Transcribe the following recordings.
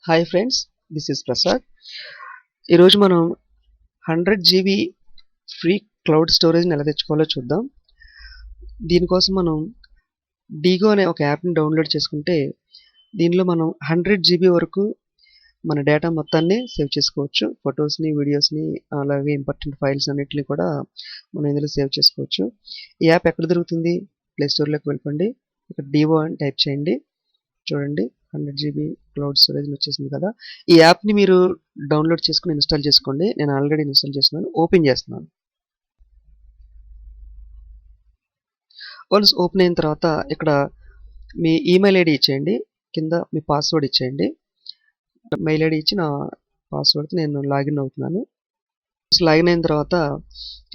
Hi friends, this is Prasad. ఈరోజు మనం 100 GB free cloud స్టోరేజ్ని ఎలా తెచ్చుకోవాలో చూద్దాం. దీనికోసం మనం డీగో అనే ఒక యాప్ని డౌన్లోడ్ చేసుకుంటే దీనిలో మనం 100 జీబీ వరకు మన డేటా మొత్తాన్ని సేవ్ చేసుకోవచ్చు. ఫొటోస్ని, వీడియోస్ని, అలాగే ఇంపార్టెంట్ ఫైల్స్ అన్నిటిని కూడా మనం ఇందులో సేవ్ చేసుకోవచ్చు. ఈ యాప్ ఎక్కడ దొరుకుతుంది? ప్లే స్టోర్లోకి వెళ్ళిపోండి. ఇక్కడ డీవో అని టైప్ చేయండి. చూడండి 100 జీబీ క్లౌడ్ స్టోరేజ్ వచ్చేసింది కదా. ఈ యాప్ని మీరు డౌన్లోడ్ చేసుకుని ఇన్స్టాల్ చేసుకోండి. నేను ఆల్రెడీ ఇన్స్టాల్ చేస్తున్నాను. ఓపెన్ చేస్తున్నాను. వన్స్ ఓపెన్ అయిన తర్వాత ఇక్కడ మీ ఈమెయిల్ ఐడి ఇచ్చేయండి. కింద మీ పాస్వర్డ్ ఇచ్చేయండి. మెయిల్ ఐడి ఇచ్చి నా పాస్వర్డ్తో నేను లాగిన్ అవుతున్నాను. లాగిన్ అయిన తర్వాత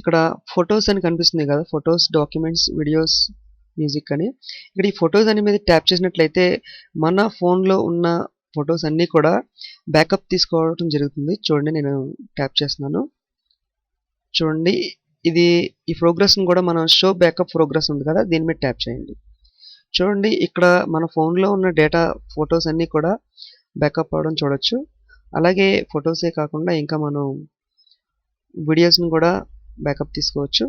ఇక్కడ ఫొటోస్ అని కనిపిస్తుంది కదా, ఫొటోస్, డాక్యుమెంట్స్, వీడియోస్, మ్యూజిక్ అని. ఇక్కడ ఈ ఫొటోస్ అని మీద ట్యాప్ చేసినట్లయితే మన ఫోన్లో ఉన్న ఫొటోస్ అన్నీ కూడా బ్యాకప్ తీసుకోవడం జరుగుతుంది. చూడండి, నేను ట్యాప్ చేస్తున్నాను. చూడండి, ఈ ప్రోగ్రెస్ని కూడా మనం షో బ్యాకప్ ప్రోగ్రెస్ ఉంది కదా, దీని మీద ట్యాప్ చేయండి. చూడండి, ఇక్కడ మన ఫోన్లో ఉన్న డేటా ఫొటోస్ అన్నీ కూడా బ్యాకప్ అవడం చూడొచ్చు. అలాగే ఫొటోసే కాకుండా ఇంకా మనం వీడియోస్ని కూడా బ్యాకప్ తీసుకోవచ్చు.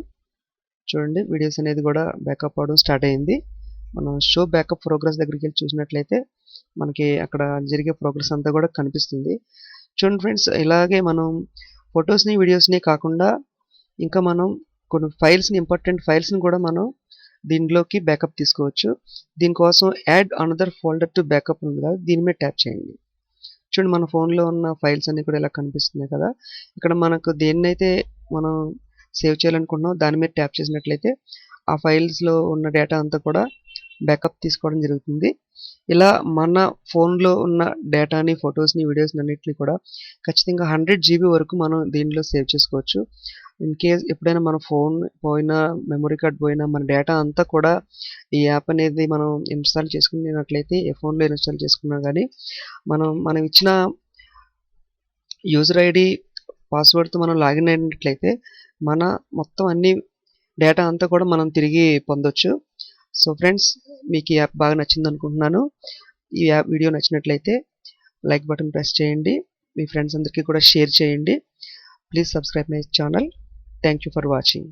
చూడండి, వీడియోస్ అనేది కూడా బ్యాకప్ అవడం స్టార్ట్ అయింది. మనం షో బ్యాకప్ ప్రోగ్రెస్ దగ్గరికి వెళ్ళి చూసినట్లయితే మనకి అక్కడ జరిగే ప్రోగ్రెస్ అంతా కూడా కనిపిస్తుంది. చూడండి ఫ్రెండ్స్, ఇలాగే మనం ఫొటోస్ని, వీడియోస్ని కాకుండా ఇంకా మనం కొన్ని ఫైల్స్ని, ఇంపార్టెంట్ ఫైల్స్ని కూడా మనం దీనిలోకి బ్యాకప్ తీసుకోవచ్చు. దీనికోసం add another folder to backup ఉంది కదా, దీని మీద ట్యాప్ చేయండి. చూడండి, మన ఫోన్లో ఉన్న ఫైల్స్ అన్నీ కూడా ఇలా కనిపిస్తున్నాయి కదా. ఇక్కడ మనకు దేన్నైతే మనం సేవ్ చేయాలనుకుంటున్నాం దాని మీద ట్యాప్ చేసినట్లయితే ఆ ఫైల్స్లో ఉన్న డేటా అంతా కూడా బ్యాకప్ తీసుకోవడం జరుగుతుంది. ఇలా మన ఫోన్లో ఉన్న డేటాని, ఫొటోస్ని, వీడియోస్ని అన్నిటిని కూడా ఖచ్చితంగా 100 జీబీ వరకు మనం దీనిలో సేవ్ చేసుకోవచ్చు. ఇన్ కేస్ ఎప్పుడైనా మన ఫోన్ పోయినా, మెమరీ కార్డ్ పోయినా, మన డేటా అంతా కూడా ఈ యాప్ అనేది మనం ఇన్స్టాల్ చేసుకున్నట్లయితే, ఏ ఫోన్లో ఇన్స్టాల్ చేసుకున్నా కానీ మనం ఇచ్చిన యూజర్ ఐడి, పాస్వర్డ్తో మనం లాగిన్ అయినట్లయితే మన మొత్తం అన్ని డేటా అంతా కూడా మనం తిరిగి పొందొచ్చు. సో ఫ్రెండ్స్, మీకు ఈ యాప్ బాగా నచ్చింది అనుకుంటున్నాను. ఈ యాప్ వీడియో నచ్చినట్లయితే లైక్ బటన్ ప్రెస్ చేయండి. మీ ఫ్రెండ్స్ అందరికీ కూడా షేర్ చేయండి. Please subscribe my channel. Thank you for watching.